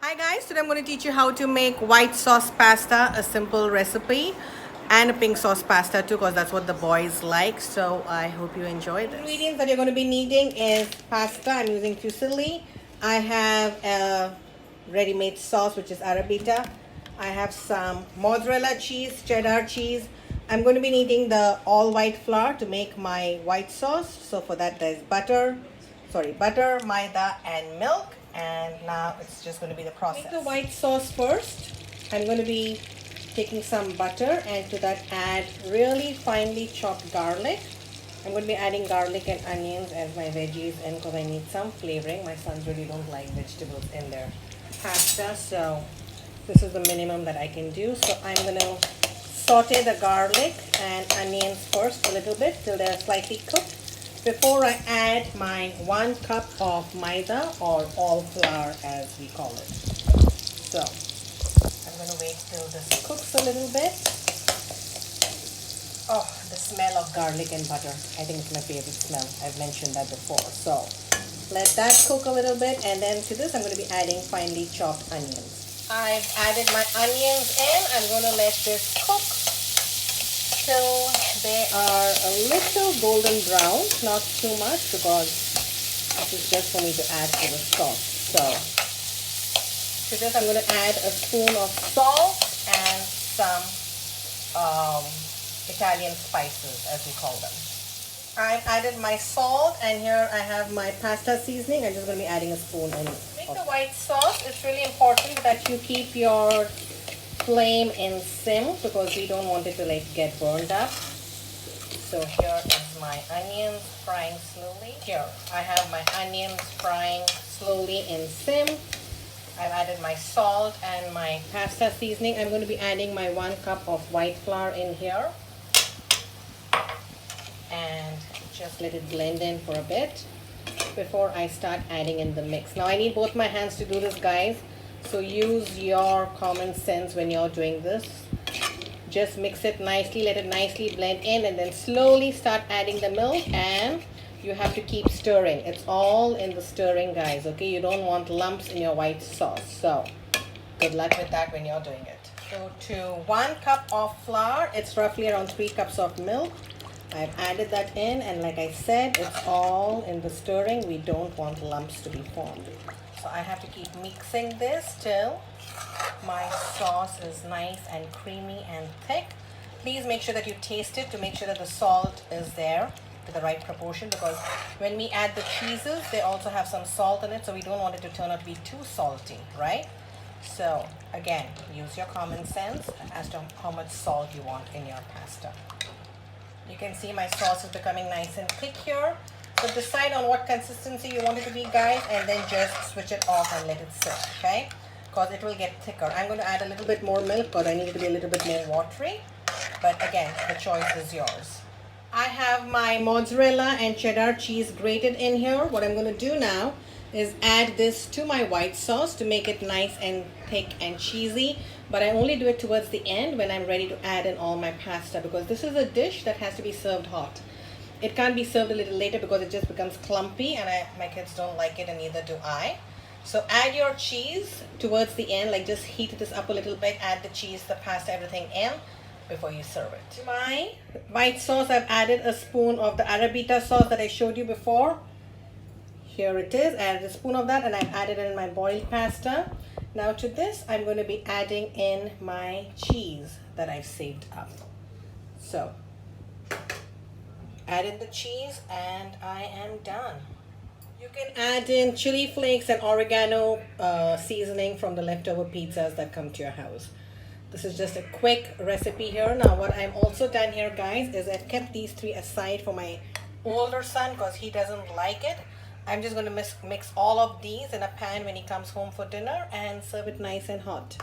Hi guys, today I'm going to teach you how to make white sauce pasta, a simple recipe, and a pink sauce pasta too because that's what the boys like. So I hope you enjoy this. Ingredients that you're going to be needing is pasta. I'm using fusilli. I have a ready-made sauce which is arrabbiata. I have some mozzarella cheese, cheddar cheese. I'm going to be needing the all white flour to make my white sauce. So for that there's butter, maida, and milk. And now it's just going to be the process. Make the white sauce first. I'm going to be taking some butter and to that add really finely chopped garlic. I'm going to be adding garlic and onions as my veggies and because I need some flavoring. My sons really don't like vegetables in their pasta, so this is the minimum that I can do. So I'm going to saute the garlic and onions first a little bit till they're slightly cooked before I add my 1 cup of maida or all flour as we call it. So I'm going to wait till this cooks a little bit. Oh, the smell of garlic and butter. I think it's my favorite smell. I've mentioned that before. So let that cook a little bit, and then to this I'm going to be adding finely chopped onions. I've added my onions in. I'm going to let this cook till they are a little golden brown, not too much because this is just for me to add to the sauce. So to this I'm going to add a spoon of salt and some Italian spices as we call them. I've added my salt and here I have my pasta seasoning. I'm just going to be adding a spoon in. Make the white sauce. It's really important that you keep your flame in sim because we don't want it to get burned up. So here is my onions frying slowly. Here I have my onions frying slowly in sim. I've added my salt and my pasta seasoning. I'm going to be adding my 1 cup of white flour in here and just let it blend in for a bit before I start adding in the mix. Now I need both my hands to do this, guys. So use your common sense when you're doing this. Just mix it nicely, let it nicely blend in, and then slowly start adding the milk, and you have to keep stirring. It's all in the stirring, guys, okay? You don't want lumps in your white sauce. So good luck with that when you're doing it. So to 1 cup of flour, it's roughly around 3 cups of milk. I've added that in, and like I said, it's all in the stirring. We don't want lumps to be formed. So I have to keep mixing this till my sauce is nice and creamy and thick. Please make sure that you taste it to make sure that the salt is there to the right proportion because when we add the cheeses, they also have some salt in it, so we don't want it to turn out to be too salty, right? So again, use your common sense as to how much salt you want in your pasta. You can see my sauce is becoming nice and thick here. So decide on what consistency you want it to be, guys, and then just switch it off and let it sit, okay? Because it will get thicker. I'm going to add a little bit more milk because I need it to be a little bit more watery. But again, the choice is yours. I have my mozzarella and cheddar cheese grated in here. What I'm going to do now is add this to my white sauce to make it nice and thick and cheesy. But I only do it towards the end when I'm ready to add in all my pasta because this is a dish that has to be served hot. It can't be served a little later because it just becomes clumpy and my kids don't like it and neither do I. So add your cheese towards the end, like just heat this up a little bit, add the cheese, the pasta, everything in before you serve it. To my white sauce, I've added a spoon of the arrabbiata sauce that I showed you before. Here it is, I added a spoon of that and I've added it in my boiled pasta. Now to this, I'm going to be adding in my cheese that I've saved up. So add in the cheese and I am done. You can add in chili flakes and oregano seasoning from the leftover pizzas that come to your house. This is just a quick recipe here. Now what I'm also done here, guys, is I've kept these 3 aside for my older son because he doesn't like it. I'm just going to mix all of these in a pan when he comes home for dinner and serve it nice and hot.